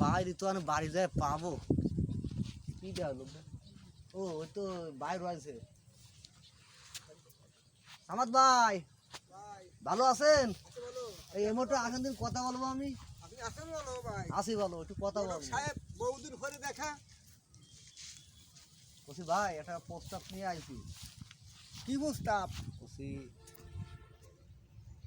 বাইরে তো আমি বাড়ি যায় পাবো কি দেওয়া লোক ও ওই তো বাইরে আছে সামাদ ভাই ভালো আছেন এই এমোটা আসেন দিন কথা বলবো আমি আসি বলো একটু কথা বলবো সাহেব বহুদিন পরে দেখা। বলছি ভাই একটা প্রস্তাব নিয়ে আইছি কি প্রস্তাব? বলছি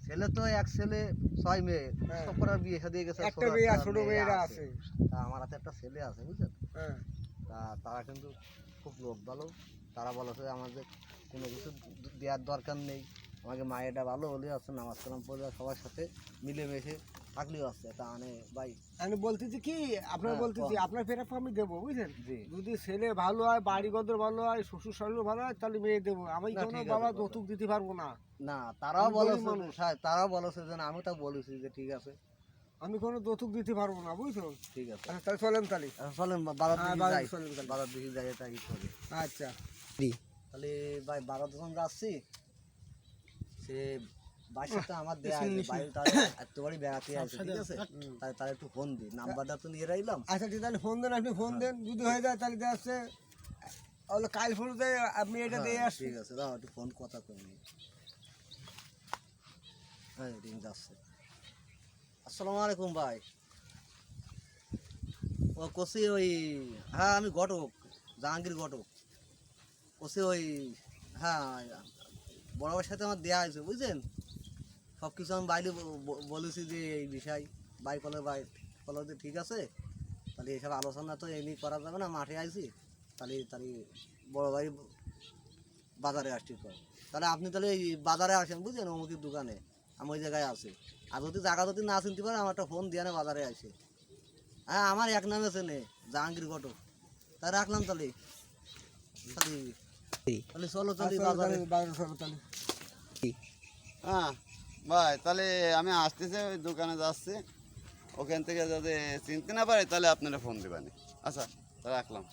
ছেলে তো এক ছেলে 6 মেয়ে হ্যাঁ। সব করার বিয়ে শাদী গেছে একটা মেয়ে আর ছোট মেয়েরা আছে। তা আমার হাতে একটা ছেলে আছে বুঝছেন হ্যাঁ তা তারা কিন্তু খুব লোক ভালো তারা বলেছে আমাদের কোনো কিছু দেওয়ার দরকার নেই আমাকে মায়েরটা ভালো হলে আছে নামাজ কালাম পড়লে সবার সাথে মিলেমিশে থাকলেও আছে তা মানে ভাই আমি বলতেছি কি আপনার হ্যাঁ, বলতেছি বল। আপনার ফেরা আমি দেবো বুঝলেন। জি যদি ছেলে ভালো হয় বাড়ি গদর ভালো হয় শ্বশুর শাশুড়ি ভালো হয় তাহলে মেয়ে দেবো। আমি না, কোনো ঠিক আছে, বাবা কথা। যৌতুক দিতে পারবো না। না তারাও আমি গরিব বলেছে মানুষ। হ্যাঁ তারাও বলেছে যে না, আমি তো বলেছি যে ঠিক আছে আমি কোনো যৌতুক দিতে পারবো না বুঝছো। ঠিক আছে আচ্ছা তাহলে চলেন তাহলে। চলেন বাজার হ্যাঁ, দিকে বাজার যাই চলেন তাহলে। বাজার দিকে যাই এটা ই করে আচ্ছা তাহলে ভাই বাজার যখন যাচ্ছি সে বাসার তো আমার দেয়া আছে বাইরে তার এত বাড়ি বেড়াতে আছে ঠিক আছে তাই তার একটু ফোন দিই নাম্বারটা তো নিয়ে রাখলাম আচ্ছা ঠিক তাহলে ফোন দেন, আপনি ফোন দেন, যদি হয়ে যায় তাহলে দেখা যাচ্ছে তাহলে কাল ফোন দেয় আপনি এটা দিয়ে হ্যাঁ, আসবেন। ঠিক আছে দাও একটু ফোন কথা কই নি হ্যাঁ রিং যাচ্ছে আসসালামু আলাইকুম ভাই ও কষি ওই হ্যাঁ আমি ঘটক জাহাঙ্গীর ঘটক কষি ওই হ্যাঁ বড় ভাইয়ের সাথে আমার দেওয়া হয়েছে বুঝছেন সব কিছু আমি বাইরে বলেছি যে এই বিষয় ভাই কলে যে ঠিক আছে তাহলে এইসব আলোচনা তো এমনি করা যাবে না মাঠে আইছি তাহলে তাহলে বড় ভাই বাজারে আসছি তো তাহলে আপনি তাহলে এই বাজারে আসেন বুঝছেন অমুকের দোকানে আমি ওই জায়গায় আছি আর যদি জায়গা যদি না চিনতে পারেন আমার একটা ফোন দিয়ে না বাজারে আসে হ্যাঁ আমার এক নামে চেনে জাহাঙ্গীর ঘটক তাই রাখলাম তাহলে তাহলে তাহলে চলো তাহলে বাজারে বাইরে চলো তাহলে। হ্যাঁ ভাই তাহলে আমি আসতেছি ওই দোকানে যাচ্ছি ওখান থেকে যদি চিনতে না পারি তাহলে আপনারা ফোন দিবেন আচ্ছা তাহলে রাখলাম